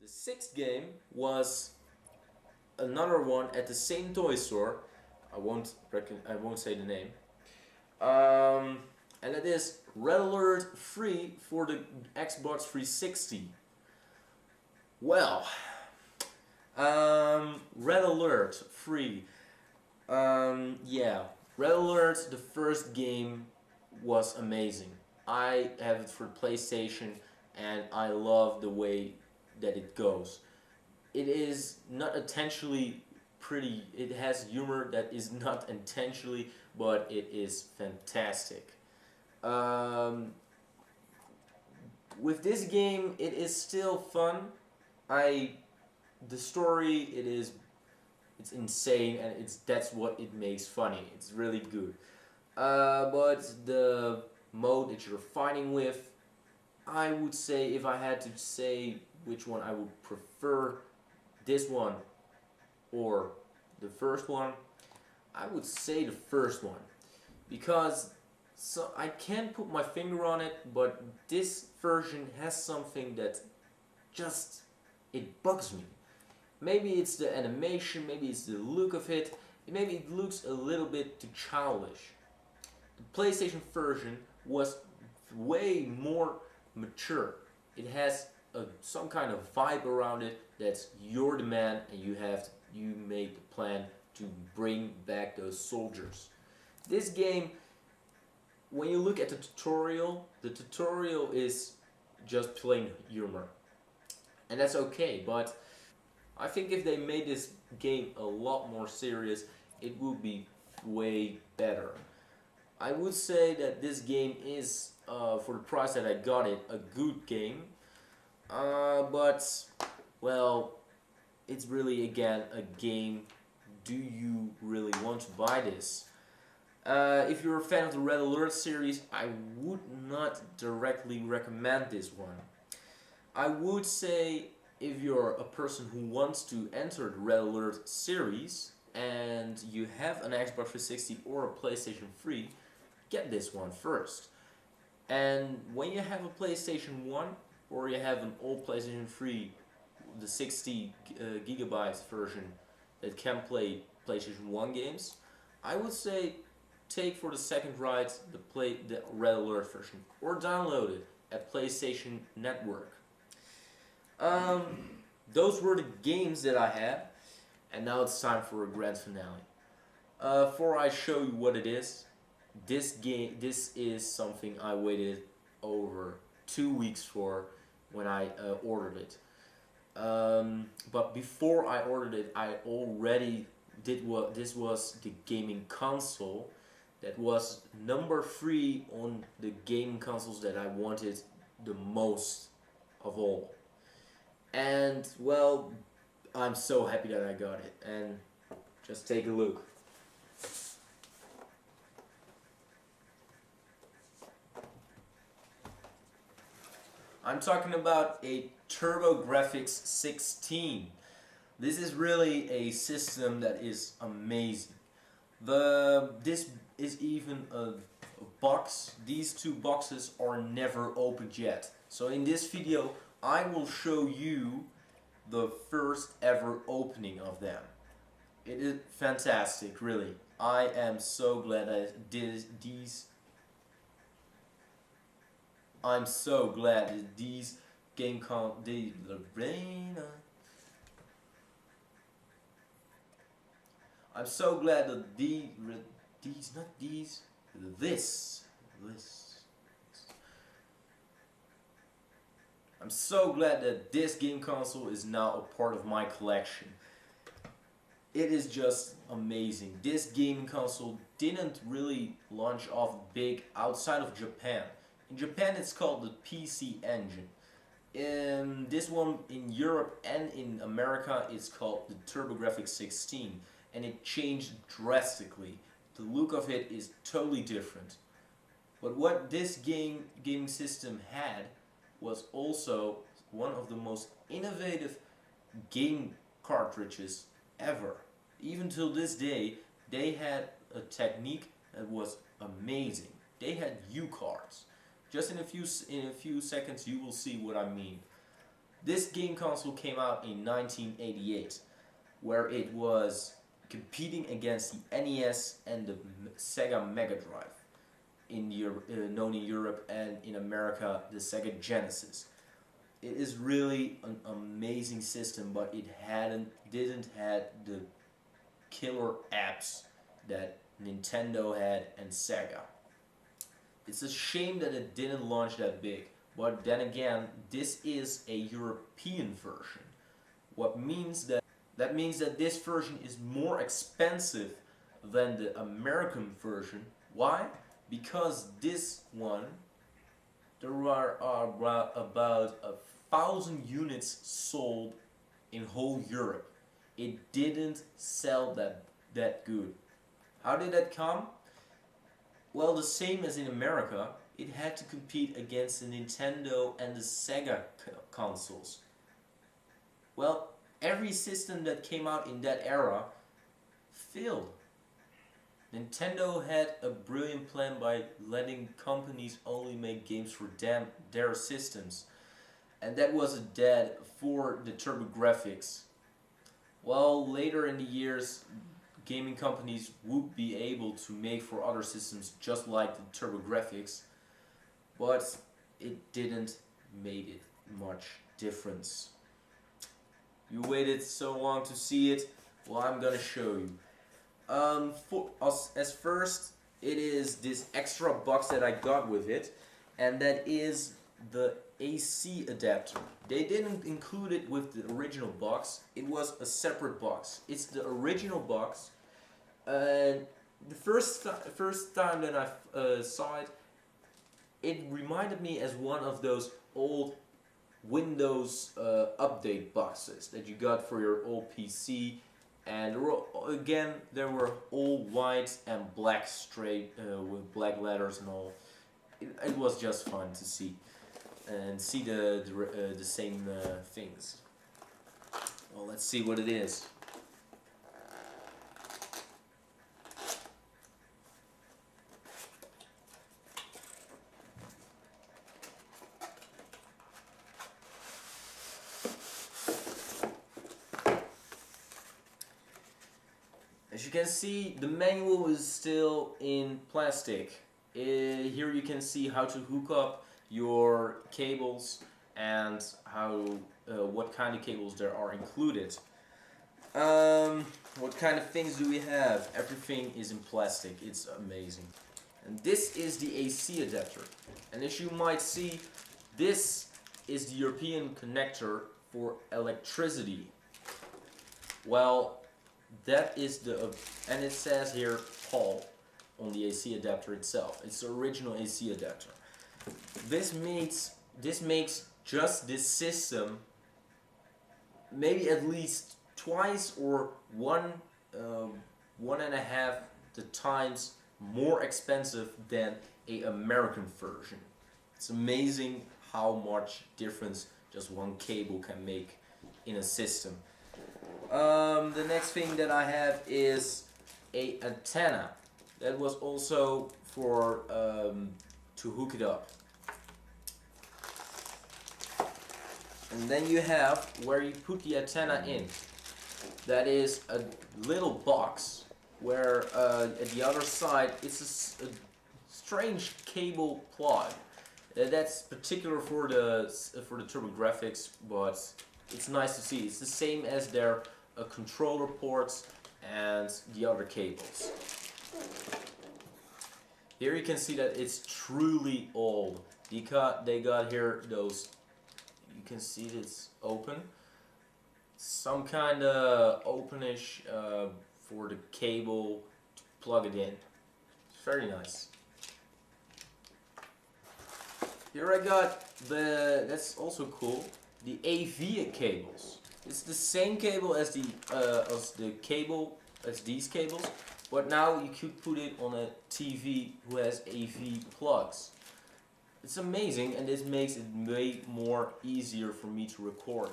The sixth game was another one at the same toy store. I won't say the name. And it is Red Alert free for the Xbox 360. Well, Red Alert free. Yeah, Red Alert, the first game was amazing. I have it for PlayStation and I love the way that it goes. It is not intentionally pretty. It has humor that is not intentionally, but it is fantastic. Um, with this game, it is still fun. I the story it's insane and that's what it makes funny. It's really good. But the mode that you're fighting with, I would say if I had to say which one I would prefer, this one or the first one, I would say the first one because I can't put my finger on it, but this version has something that just it bugs me. Maybe it's the animation, maybe it's the look of it, maybe it looks a little bit too childish. The PlayStation version was way more mature. It has some kind of vibe around it that's you're the man and you made the plan to bring back those soldiers. This game, when you look at the tutorial is just plain humor. And that's okay, but I think if they made this game a lot more serious, it would be way better. I would say that this game is, for the price that I got it, a good game. But, well, it's really again a game. Do you really want to buy this? If you're a fan of the Red Alert series, I would not directly recommend this one. I would say if you're a person who wants to enter the Red Alert series and you have an Xbox 360 or a PlayStation 3, get this one first. And when you have a PlayStation 1 or you have an old PlayStation 3, the 60 gigabytes version that can play PlayStation 1 games, I would say take for the second ride the Red Alert version or download it at PlayStation Network. Um, those were the games that I had, and now it's time for a grand finale. Before I show you what it is, this is something I waited over 2 weeks for when I ordered it. But before I ordered it, I already did what this was the gaming console that was number 3 on the gaming consoles that I wanted the most of all. And well, I'm so happy that I got it. And just take a look. I'm talking about a TurboGrafx 16. This is really a system that is amazing. This is even a box. These two boxes are never opened yet. So in this video I will show you the first ever opening of them. It is fantastic, really. I am so glad I did these. I'm so glad that these I'm so glad that this. I'm so glad that this game console is now a part of my collection. It is just amazing. This gaming console didn't really launch off big outside of Japan. In Japan it's called the PC Engine. In this one in Europe and in America it's called the TurboGrafx 16, and it changed drastically. The look of it is totally different. But what this gaming system had was also one of the most innovative game cartridges ever. Even till this day, they had a technique that was amazing. They had U cards. Just in a few seconds, you will see what I mean. This game console came out in 1988, where it was competing against the NES and the Sega Mega Drive, known in Europe, and in America the Sega Genesis. It is really an amazing system, but it didn't have the killer apps that Nintendo had and Sega. It's a shame that it didn't launch that big, but then again, this is a European version. What means that means that this version is more expensive than the American version. Why? Because this one, there are about 1,000 units sold in whole Europe. It didn't sell that good. How did that come? Well, the same as in America, it had to compete against the Nintendo and the Sega consoles. Well, every system that came out in that era failed. Nintendo had a brilliant plan by letting companies only make games for their systems, and that was a dead for the TurboGrafx. Well, later in the years, gaming companies would be able to make for other systems just like the TurboGrafx, but it didn't make it much difference. You waited so long to see it, well, I'm gonna show you. As first, it is this extra box that I got with it, and that is the AC adapter. They didn't include it with the original box. It was a separate box. It's the original box. The first time that I saw it, it reminded me as one of those old Windows update boxes that you got for your old PC, and there were all white and black straight with black letters and all. It was just fun to see and see the same things. Well, let's see what it is. As you can see, the manual is still in plastic. Here you can see how to hook up your cables and what kind of cables there are included. What kind of things do we have? Everything is in plastic. It's amazing. And this is the AC adapter. And as you might see, this is the European connector for electricity. Well, that is and it says here Paul on the AC adapter itself. It's the original AC adapter. This makes just this system maybe at least twice or one and a half the times more expensive than a American version. It's amazing how much difference just one cable can make in a system. The next thing that I have is a antenna that was also for to hook it up. And then you have where you put the antenna in. That is a little box where at the other side it's a strange cable plug. That's particular for the TurboGrafx, but it's nice to see. It's the same as their controller ports and the other cables. Here you can see that it's truly old. They got here those. You can see it's open. Some kind of openish for the cable to plug it in. It's very nice. Here I got that's also cool, the AV cables. It's the same cable as these cables, but now you could put it on a TV who has AV plugs. It's amazing, and this makes it way more easier for me to record.